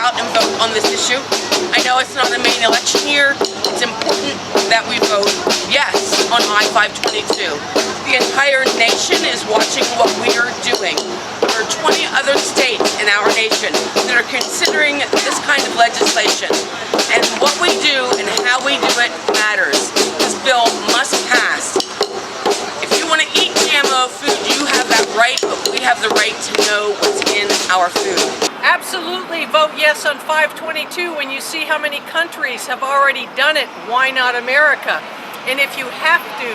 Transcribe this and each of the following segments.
out and vote on this issue. I know it's not a main election year. It's important that we vote yes on I-522. The entire nation is watching what we are doing. There are 20 other states in our nation that are considering this kind of legislation. And what we do and how we do it matters. This bill must pass. If you want to eat GMO food, you have that right, but we have the right to know what's in our food. Absolutely vote yes on 522 when you see how many countries have already done it. Why not America? And if you have to,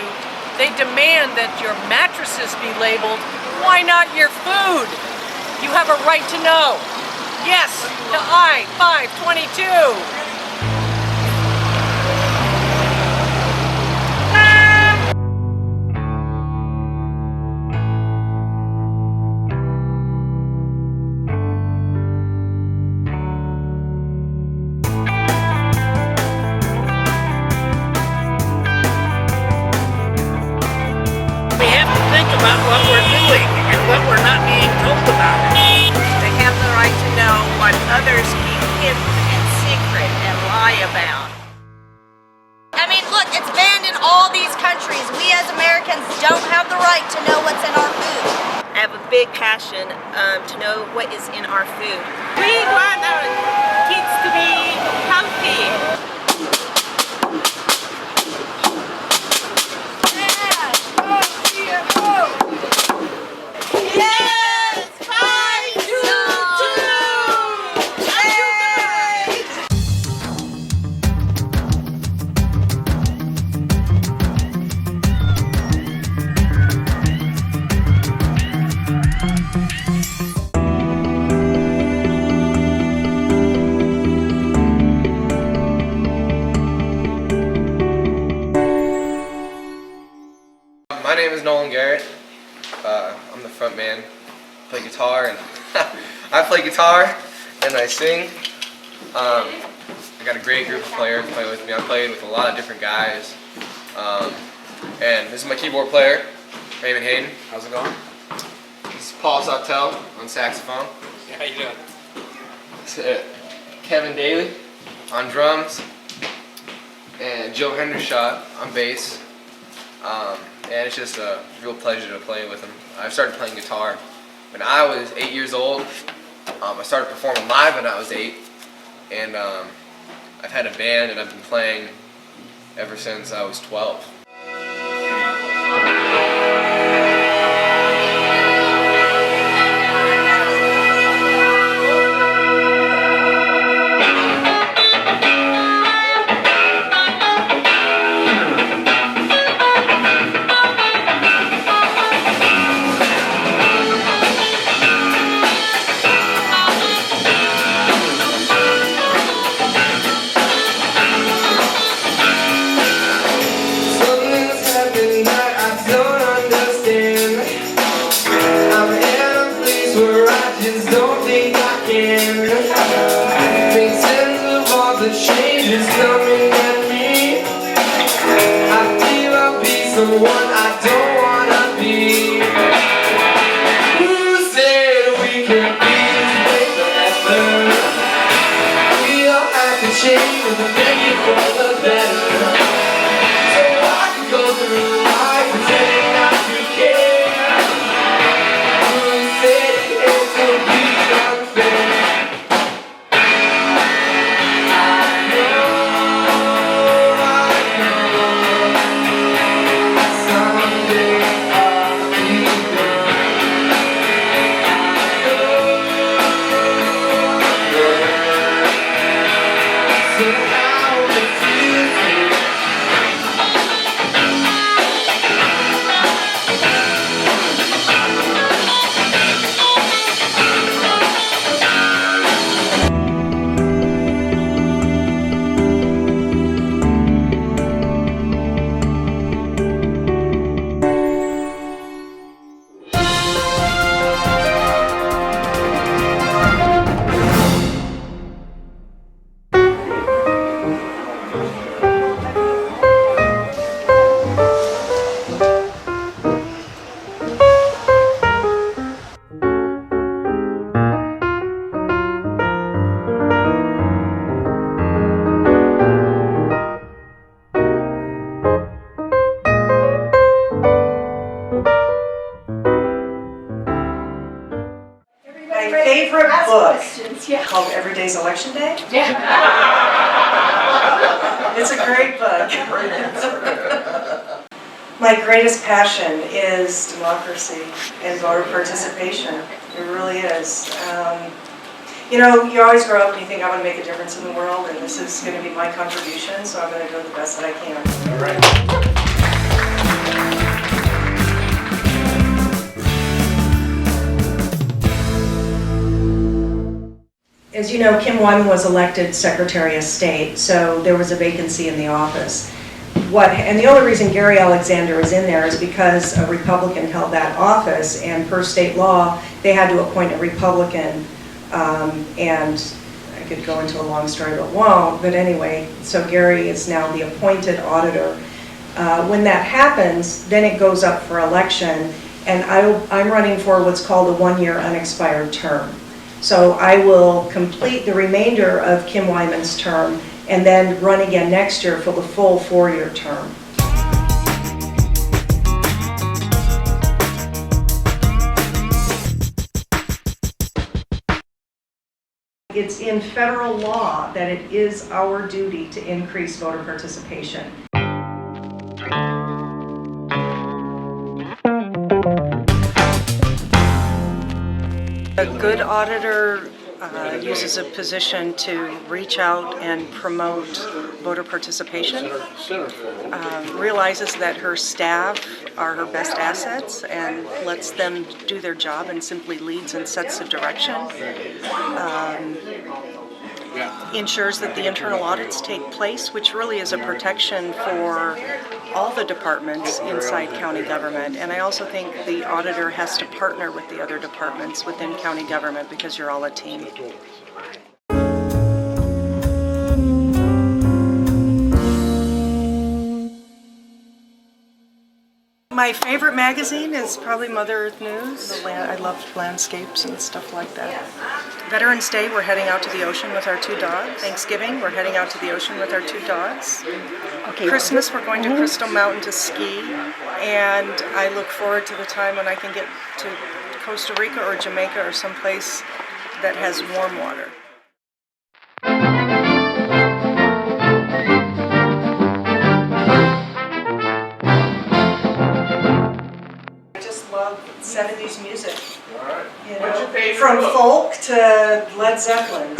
they demand that your mattresses be labeled. Why not your food? You have a right to know. Yes to I-522. About what we're doing and what we're not being told about. They have the right to know what others keep hidden and secret and lie about. I mean, look, it's banned in all these countries. We as Americans don't have the right to know what's in our food. I have a big passion to know what is in our food. We want our kids to be healthy. My name is Nolan Garrett. I'm the front man. I play guitar and I play guitar and I sing. I got a great group of players playing with me. I played with a lot of different guys. And this is my keyboard player, Raymond Hayden. How's it going? This is Paul Sawtell on saxophone. Yeah, how you doing? This is Kevin Daly on drums. And Joe Hendershot on bass. And it's just a real pleasure to play with him. I started playing guitar when I was 8 years old. I started performing live when I was 8. And I've had a band and I've been playing ever since I was 12. So favorite Ask book questions, yeah. called Every Day's Election Day. Yeah. It's a great book. My greatest passion is democracy and voter participation. It really is. You know, you always grow up and you think, I want to make a difference in the world, and this is going to be my contribution, so I'm going to do the best that I can. All right. As you know, Kim Wyman was elected Secretary of State, so there was a vacancy in the office. And the only reason Gary Alexander is in there is because a Republican held that office, and per state law, they had to appoint a Republican. And I could go into a long story, but won't. But anyway, so Gary is now the appointed auditor. When that happens, then it goes up for election, and I'm running for what's called a one-year unexpired term. So I will complete the remainder of Kim Wyman's term and then run again next year for the full 4-year term. It's in federal law that it is our duty to increase voter participation. A good auditor uses a position to reach out and promote voter participation, realizes that her staff are her best assets and lets them do their job and simply leads and sets the direction. Ensures that the internal audits take place, which really is a protection for all the departments inside county government. And I also think the auditor has to partner with the other departments within county government because you're all a team. My favorite magazine is probably Mother Earth News. I love landscapes and stuff like that. Veterans Day, we're heading out to the ocean with our 2 dogs. Thanksgiving, we're heading out to the ocean with our 2 dogs. Okay. Christmas, we're going to Crystal Mountain to ski. And I look forward to the time when I can get to Costa Rica or Jamaica or someplace that has warm water. Love 70s music. All right. You What's your know, favorite from book? folk to Led Zeppelin.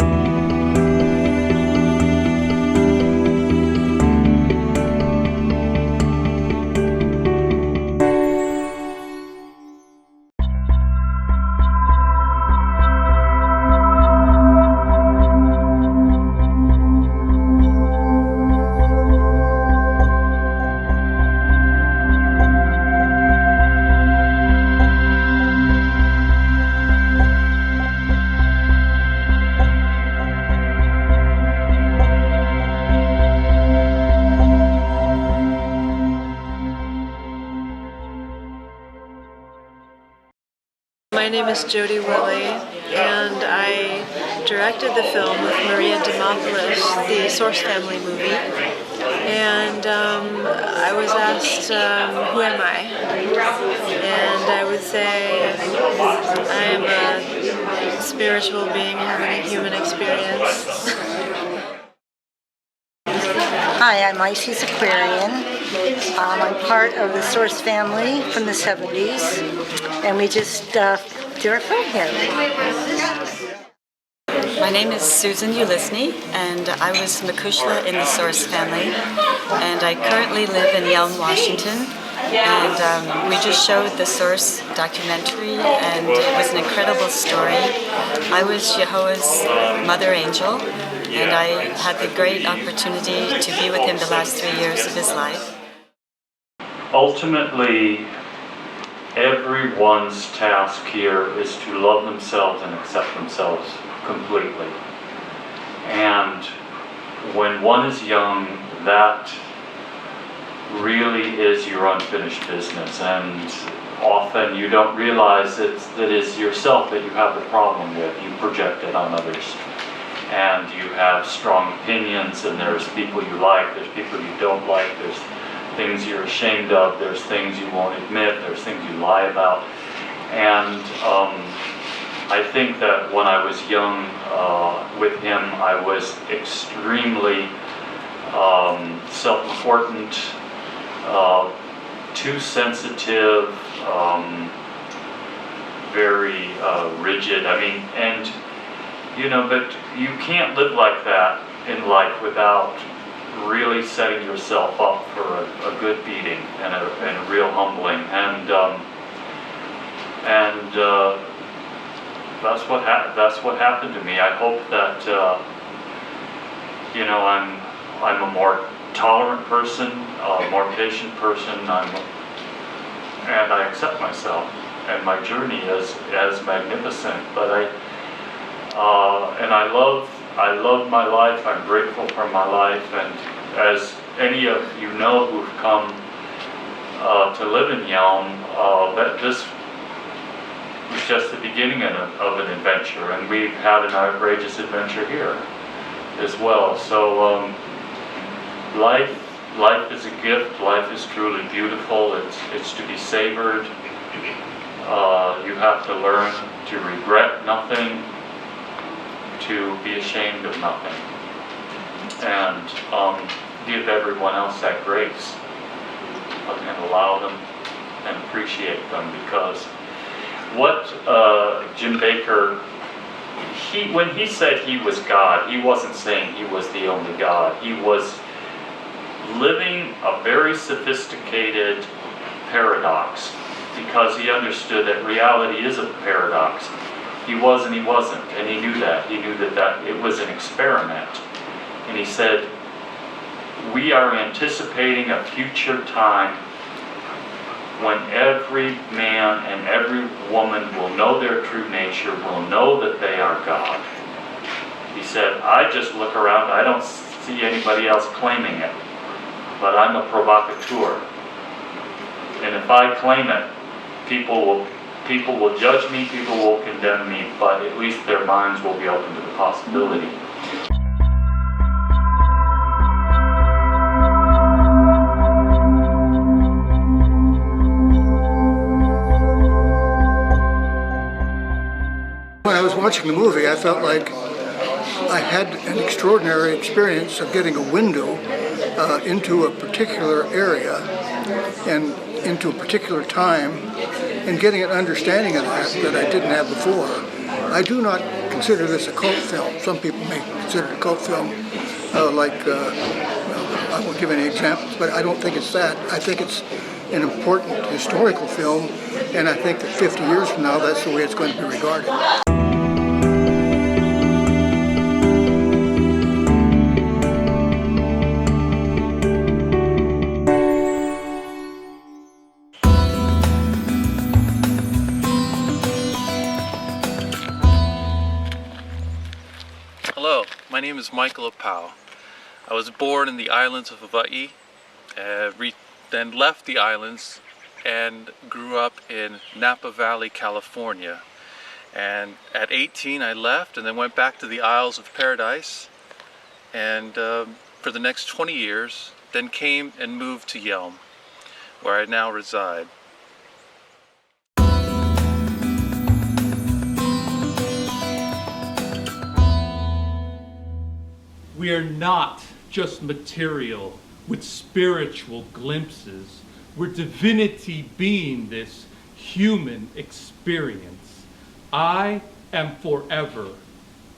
My name is Jody Willie, and I directed the film with Maria Dimopoulos, the Source Family movie. And I was asked, who am I? And I would say I am a spiritual being having a human experience. Hi, I'm Isis Aquarian. I'm part of the Source family from the 70s, and we just did our film here. My name is Susan Ulisny, and I was Makushla in the Source family, and I currently live in YELM, Washington. And we just showed the Source documentary, and it was an incredible story. I was Jehovah's mother angel, and I had the great opportunity to be with him the last 3 years of his life. Ultimately, everyone's task here is to love themselves and accept themselves completely. And when one is young, that really is your unfinished business, and often you don't realize that it's yourself that you have the problem with. You project it on others, and you have strong opinions, and there's people you like, there's people you don't like, there's things you're ashamed of, there's things you won't admit, there's things you lie about. And I think that when I was young with him, I was extremely self-important, too sensitive, very rigid. I mean, and you know, but you can't live like that in life without really setting yourself up for a good beating and a real humbling. And that's what happened to me. I hope that you know, I'm a more tolerant person, a more patient person. And I accept myself and my journey as magnificent. But I love my life. I'm grateful for my life. And as any of you know who've come to live in YELM, that this was just the beginning of an adventure, and we've had an outrageous adventure here as well. So life is a gift. Life is truly beautiful. It's to be savored. You have to learn to regret nothing, to be ashamed of nothing, and give everyone else that grace and allow them and appreciate them. Because what Jim Bakker, when he said he was God, he wasn't saying he was the only God. He was living a very sophisticated paradox, because he understood that reality is a paradox. He was and he wasn't, and he knew that. He knew that it was an experiment. And he said, we are anticipating a future time when every man and every woman will know their true nature, will know that they are God. He said, I just look around, I don't see anybody else claiming it, but I'm a provocateur. And if I claim it, people will judge me, people will condemn me, but at least their minds will be open to the possibility. When I was watching the movie, I felt like I had an extraordinary experience of getting a window into a particular area and into a particular time, and getting an understanding of that I didn't have before. I do not consider this a cult film. Some people may consider it a cult film, I won't give any examples, but I don't think it's that. I think it's an important historical film, and I think that 50 years from now, that's the way it's going to be regarded. Hello, my name is Michael Apau. I was born in the islands of Hawaii, then left the islands and grew up in Napa Valley, California. And at 18 I left and then went back to the Isles of Paradise, and for the next 20 years then came and moved to YELM, where I now reside. We are not just material with spiritual glimpses. We're divinity being this human experience. I am forever,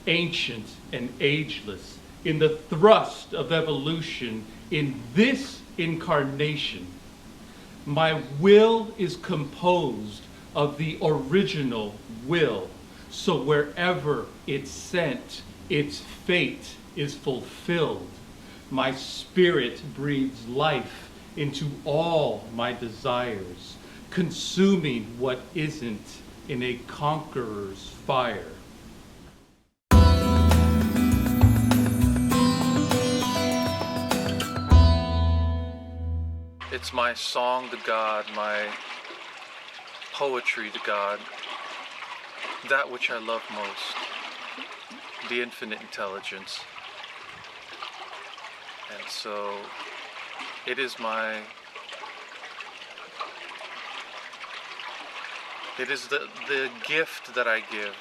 ancient and ageless, in the thrust of evolution in this incarnation. My will is composed of the original will, so wherever it's sent, its fate is fulfilled. My spirit breathes life into all my desires, consuming what isn't in a conqueror's fire. It's my song to God, my poetry to God, that which I love most, the infinite intelligence. And so it is my It is the gift that I give.